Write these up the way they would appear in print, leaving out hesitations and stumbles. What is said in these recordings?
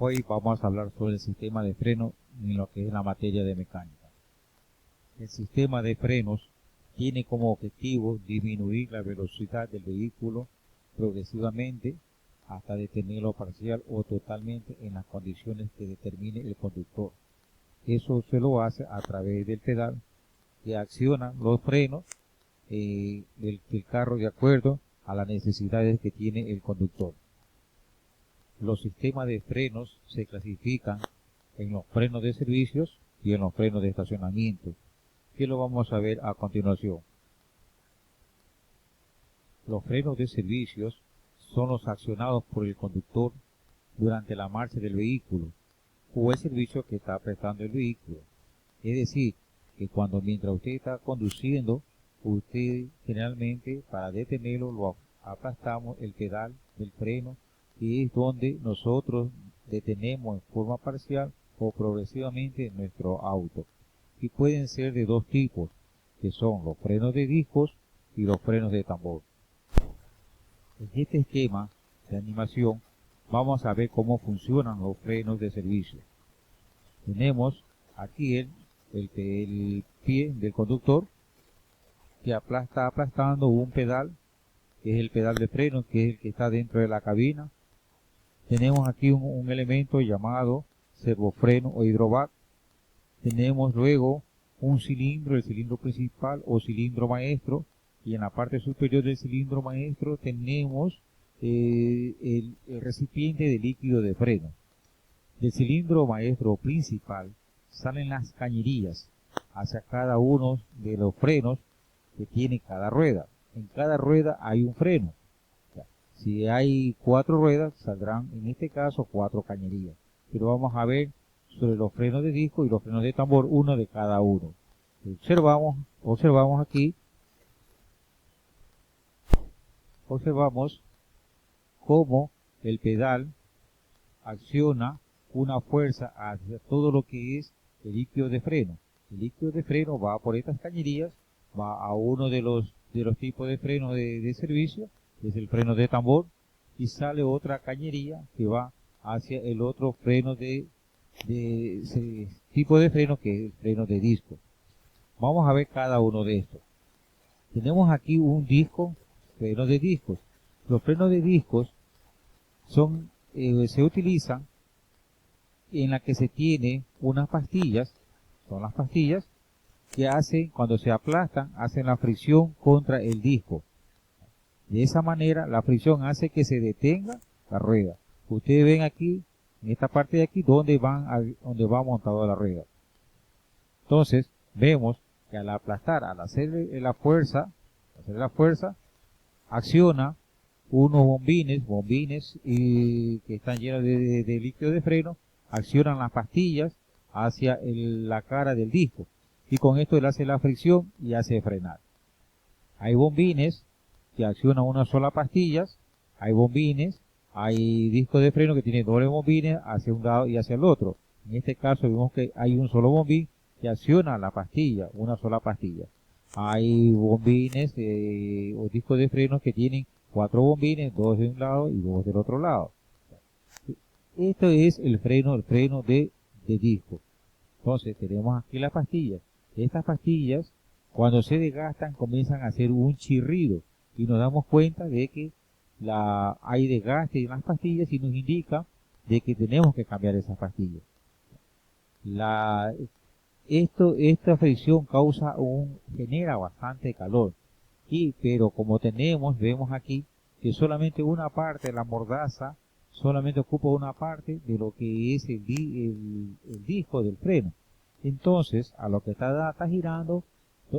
Hoy vamos a hablar sobre el sistema de freno en lo que es la materia de mecánica. El sistema de frenos tiene como objetivo disminuir la velocidad del vehículo progresivamente hasta detenerlo parcial o totalmente en las condiciones que determine el conductor. Eso se lo hace a través del pedal que acciona los frenos del carro de acuerdo a las necesidades que tiene el conductor. Los sistemas de frenos se clasifican en los frenos de servicios y en los frenos de estacionamiento, que lo vamos a ver a continuación. Los frenos de servicios son los accionados por el conductor durante la marcha del vehículo o el servicio que está prestando el vehículo. Es decir, que mientras usted está conduciendo, usted generalmente para detenerlo lo aplastamos el pedal del freno, que es donde nosotros detenemos en forma parcial o progresivamente nuestro auto. Y pueden ser de dos tipos, que son los frenos de discos y los frenos de tambor. En este esquema de animación vamos a ver cómo funcionan los frenos de servicio. Tenemos aquí el pie del conductor que está aplastando un pedal, que es el pedal de freno, que es el que está dentro de la cabina. Tenemos aquí un elemento llamado servofreno o hidrovac. Tenemos luego un cilindro, el cilindro principal o cilindro maestro, y en la parte superior del cilindro maestro tenemos el recipiente de líquido de freno. Del cilindro maestro principal salen las cañerías hacia cada uno de los frenos que tiene cada rueda. En cada rueda hay un freno. Si hay 4 ruedas, saldrán en este caso 4 cañerías. Pero vamos a ver sobre los frenos de disco y los frenos de tambor, uno de cada uno. Observamos aquí, observamos cómo el pedal acciona una fuerza hacia todo lo que es el líquido de freno. El líquido de freno va por estas cañerías, va a uno de los tipos de frenos de servicio, que es el freno de tambor, y sale otra cañería que va hacia el otro freno de ese tipo de freno, que es el freno de disco. Vamos a ver cada uno de estos. Tenemos aquí un disco, freno de discos. Los frenos de discos se utilizan en la que se tiene unas pastillas, son las pastillas que hacen, cuando se aplastan, hacen la fricción contra el disco. De esa manera la fricción hace que se detenga la rueda. Ustedes ven aquí, en esta parte de aquí, donde va montado la rueda. Entonces, vemos que al aplastar, al hacer la fuerza, acciona unos bombines que están llenos de líquido de freno, accionan las pastillas hacia la cara del disco. Y con esto él hace la fricción y hace frenar. Hay bombines que accionan una sola pastilla, hay discos de freno que tienen doble bombines hacia un lado y hacia el otro. En este caso vemos que hay un solo bombín que acciona la pastilla, una sola pastilla. Hay bombines o discos de freno que tienen 4 bombines, 2 de un lado y 2 del otro lado. Esto es el freno de disco. Entonces tenemos aquí las pastillas. Estas pastillas, cuando se desgastan, comienzan a hacer un chirrido y nos damos cuenta de que hay desgaste en las pastillas y nos indica de que tenemos que cambiar esas pastillas. Esta fricción genera bastante calor, pero como vemos aquí que solamente una parte de la mordaza solamente ocupa una parte de lo que es el disco del freno. Entonces, a lo que está girando,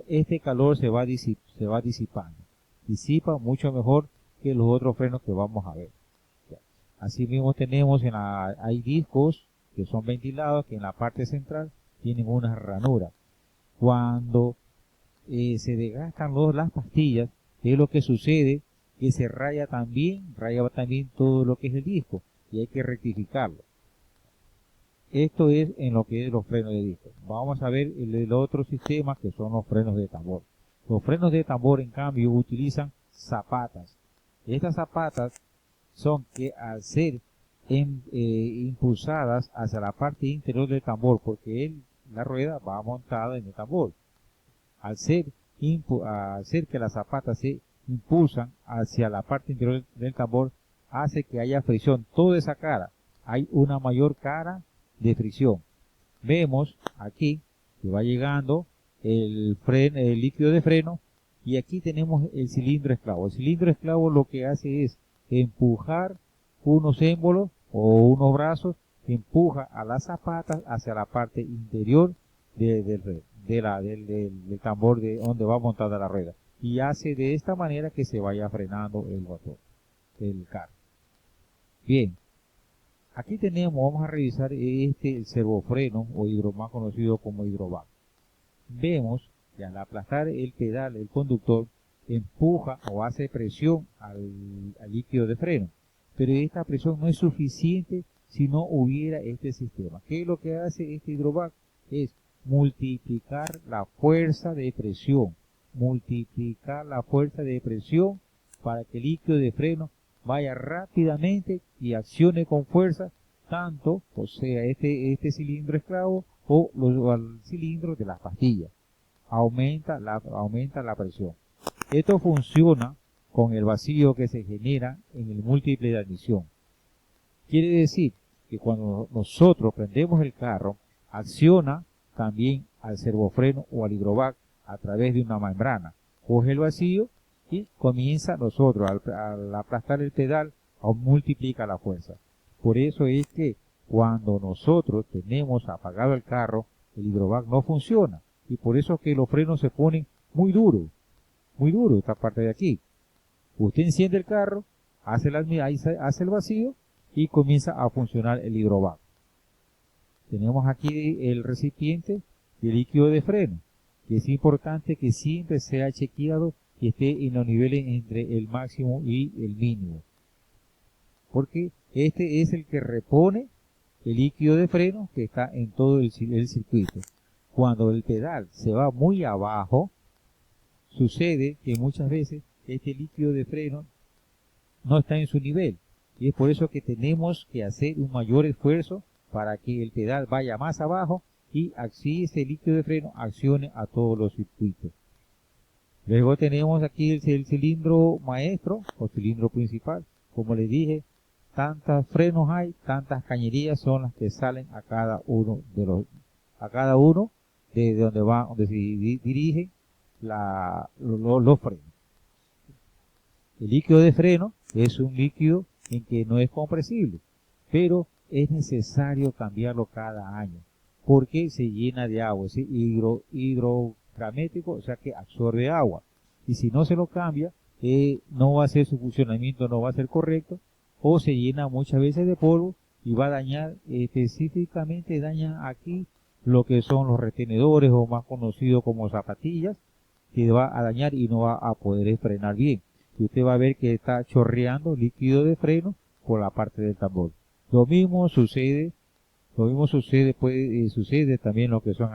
este calor se va disipando. Disipa mucho mejor que los otros frenos que vamos a ver. Así mismo hay discos que son ventilados, que en la parte central tienen una ranura. Cuando se desgastan las pastillas, ¿qué es lo que sucede? Que se raya también todo lo que es el disco y hay que rectificarlo. Esto es en lo que es los frenos de disco. Vamos a ver el otro sistema, que son los frenos de tambor. Los frenos de tambor, en cambio, utilizan zapatas. Estas zapatas son que al ser impulsadas hacia la parte interior del tambor, porque la rueda va montada en el tambor. Al ser que las zapatas se impulsan hacia la parte interior del tambor, hace que haya fricción. Toda esa cara, hay una mayor cara de fricción. Vemos aquí que va llegando el líquido de freno, y aquí tenemos el cilindro esclavo. El cilindro esclavo lo que hace es empujar unos émbolos o unos brazos, empuja a las zapatas hacia la parte interior del tambor de donde va montada la rueda, y hace de esta manera que se vaya frenando el motor, el carro. Bien, aquí vamos a revisar el servofreno o más conocido como hidrovac. Vemos que al aplastar el pedal, el conductor empuja o hace presión al líquido de freno, pero esta presión no es suficiente si no hubiera este sistema. ¿Qué es lo que hace este hidrovac? Es multiplicar la fuerza de presión, para que el líquido de freno vaya rápidamente y accione con fuerza, tanto, o sea, este cilindro esclavo o los cilindros de las pastillas. Aumenta la presión. Esto funciona con el vacío que se genera en el múltiple de admisión. Quiere decir que cuando nosotros prendemos el carro, acciona también al servofreno o al hidrovac a través de una membrana. Coge el vacío y comienza nosotros al aplastar el pedal, multiplica la fuerza. Por eso es que cuando nosotros tenemos apagado el carro, el hidrovac no funciona, y por eso es que los frenos se ponen muy duros, esta parte de aquí. Usted enciende el carro, hace el vacío y comienza a funcionar el hidrovac. Tenemos aquí el recipiente de líquido de freno, que es importante que siempre sea chequeado y esté en los niveles entre el máximo y el mínimo, porque este es el que repone el líquido de freno que está en todo el circuito. Cuando el pedal se va muy abajo, sucede que muchas veces este líquido de freno no está en su nivel, y es por eso que tenemos que hacer un mayor esfuerzo para que el pedal vaya más abajo y así este líquido de freno accione a todos los circuitos. Luego tenemos aquí el cilindro maestro o cilindro principal. Como les dije, tantos frenos hay, tantas cañerías son las que salen a cada uno de donde se dirigen los frenos. El líquido de freno es un líquido en que no es compresible, pero es necesario cambiarlo cada año, porque se llena de agua, es hidrogramétrico, o sea que absorbe agua, y si no se lo cambia, no va a ser, su funcionamiento no va a ser correcto, o se llena muchas veces de polvo y va a dañar, específicamente daña aquí lo que son los retenedores, o más conocido como zapatillas, que va a dañar y no va a poder frenar bien. Y usted va a ver que está chorreando líquido de freno por la parte del tambor. Lo mismo sucede también lo que son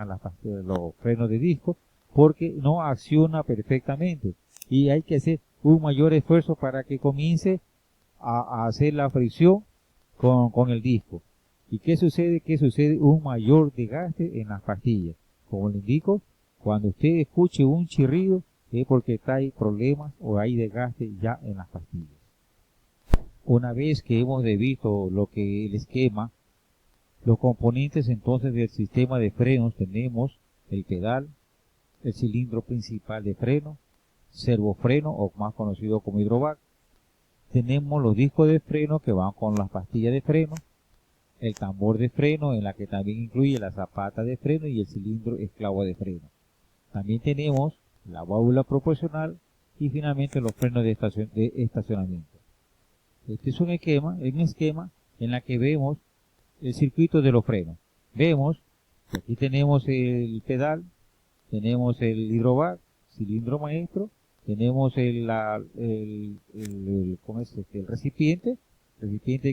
los frenos de disco, porque no acciona perfectamente y hay que hacer un mayor esfuerzo para que comience a hacer la fricción con el disco. ¿Y qué sucede? Que sucede un mayor desgaste en las pastillas. Como le indico, cuando usted escuche un chirrido es porque hay problemas o hay desgaste ya en las pastillas. Una vez que hemos visto lo que el esquema, los componentes entonces del sistema de frenos, tenemos el pedal, el cilindro principal de freno, servofreno o más conocido como hidrovac. Tenemos los discos de freno que van con las pastillas de freno, el tambor de freno en la que también incluye la zapata de freno y el cilindro esclavo de freno. También tenemos la válvula proporcional y finalmente los frenos de estacionamiento. Este es un esquema en la que vemos el circuito de los frenos. Vemos que aquí tenemos el pedal, tenemos el hidrovac, cilindro maestro, tenemos el recipiente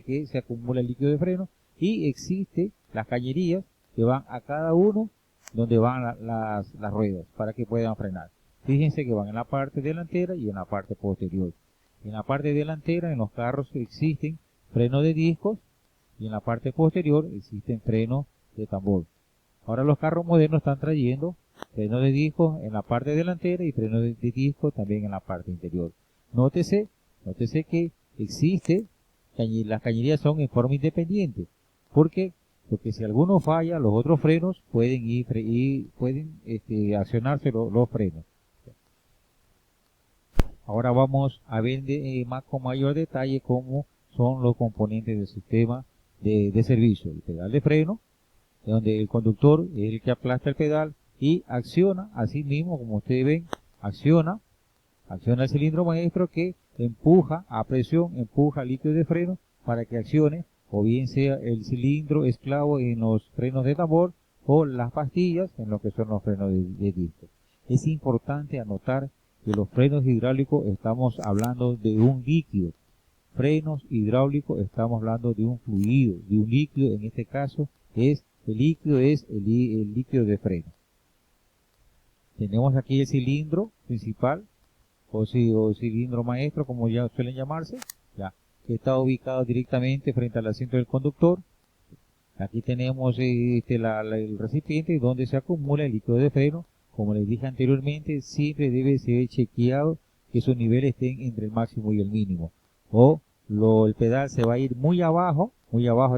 que se acumula el líquido de freno, y existe las cañerías que van a cada uno donde van las ruedas para que puedan frenar. Fíjense que van en la parte delantera y en la parte posterior. En la parte delantera, en los carros existen frenos de discos y en la parte posterior existen frenos de tambor. Ahora los carros modernos están trayendo frenos de disco en la parte delantera y frenos de disco también en la parte interior. Nótese que existe, las cañerías son en forma independiente. ¿Por qué? Porque si alguno falla, los otros frenos pueden accionarse los frenos. Ahora vamos a ver con mayor detalle cómo son los componentes del sistema de servicio. El pedal de freno, donde el conductor es el que aplasta el pedal y acciona, así mismo como ustedes ven, acciona el cilindro maestro que empuja a presión, empuja el líquido de freno para que accione, o bien sea el cilindro esclavo en los frenos de tambor o las pastillas en lo que son los frenos de disco. Es importante anotar que los frenos hidráulicos estamos hablando de un líquido. Frenos hidráulicos estamos hablando de un fluido, de un líquido. En este caso el líquido es el líquido de freno. Tenemos aquí el cilindro principal o cilindro maestro, como ya suelen llamarse, que está ubicado directamente frente al asiento del conductor. Aquí tenemos el recipiente donde se acumula el líquido de freno. Como les dije anteriormente, siempre debe ser chequeado que sus niveles estén entre el máximo y el mínimo. El pedal se va a ir muy abajo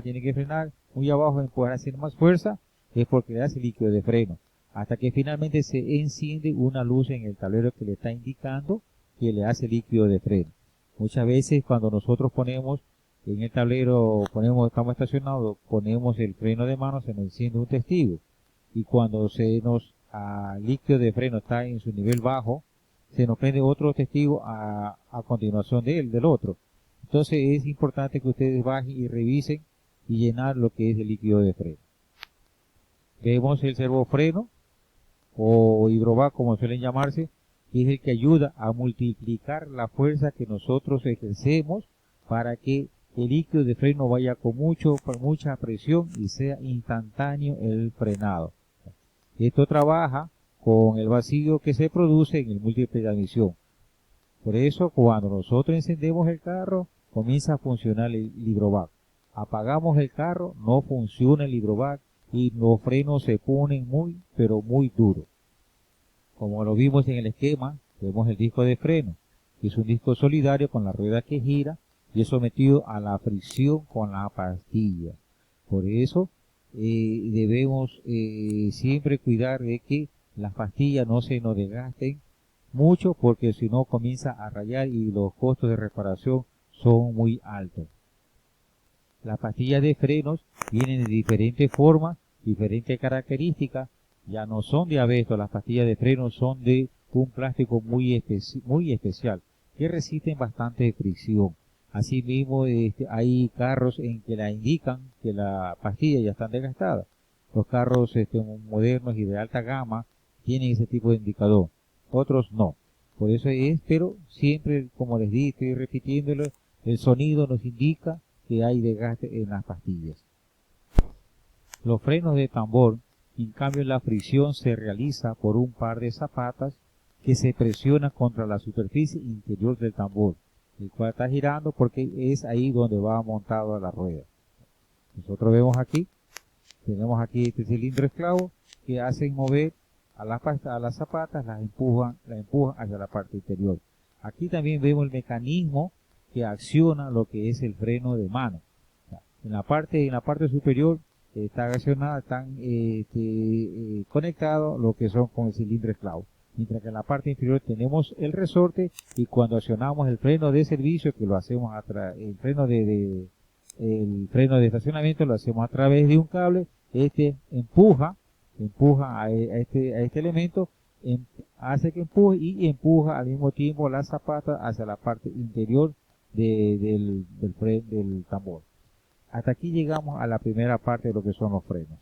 tiene que frenar, muy abajo empujar a hacer más fuerza, es porque le hace líquido de freno. Hasta que finalmente se enciende una luz en el tablero que le está indicando que le hace líquido de freno. Muchas veces cuando nosotros ponemos en el tablero, estamos estacionados, ponemos el freno de mano, se nos enciende un testigo. Y cuando líquido de freno está en su nivel bajo, se nos prende otro testigo a continuación del otro. Entonces es importante que ustedes bajen y revisen y llenar lo que es el líquido de freno. Vemos el servofreno o hidrovac, como suelen llamarse, que es el que ayuda a multiplicar la fuerza que nosotros ejercemos para que el líquido de freno vaya con mucha presión y sea instantáneo el frenado. Esto trabaja con el vacío que se produce en el múltiple de admisión. Por eso, cuando nosotros encendemos el carro, comienza a funcionar el hidrovac. Apagamos el carro, no funciona el hidrovac y los frenos se ponen pero muy duros. Como lo vimos en el esquema, vemos el disco de freno, que es un disco solidario con la rueda que gira y es sometido a la fricción con la pastilla. Por eso debemos siempre cuidar de que las pastillas no se nos desgasten mucho, porque si no comienza a rayar y los costos de reparación son muy altos. Las pastillas de frenos vienen de diferentes formas, diferentes características. Ya no son de abeto, las pastillas de frenos son de un plástico muy especial que resisten bastante fricción. Asimismo, hay carros en que la indican que la pastilla ya está desgastada. Los carros modernos y de alta gama tienen ese tipo de indicador, otros no. Por eso pero siempre, como les dije, estoy repitiéndolo, el sonido nos indica que hay desgaste en las pastillas. Los frenos de tambor, en cambio, la fricción se realiza por un par de zapatas que se presionan contra la superficie interior del tambor, el cual está girando porque es ahí donde va montado la rueda. Nosotros vemos aquí, tenemos aquí este cilindro esclavo que hacen mover a las zapatas, las empujan hacia la parte interior. Aquí también vemos el mecanismo que acciona lo que es el freno de mano. En la parte superior están conectados lo que son con el cilindro esclavo, mientras que en la parte inferior tenemos el resorte, y cuando accionamos el freno de servicio, que lo hacemos el freno de estacionamiento lo hacemos a través de un cable, empuja a este elemento, hace que empuje y empuja al mismo tiempo la zapata hacia la parte interior del tambor. Hasta aquí llegamos a la primera parte de lo que son los frenos.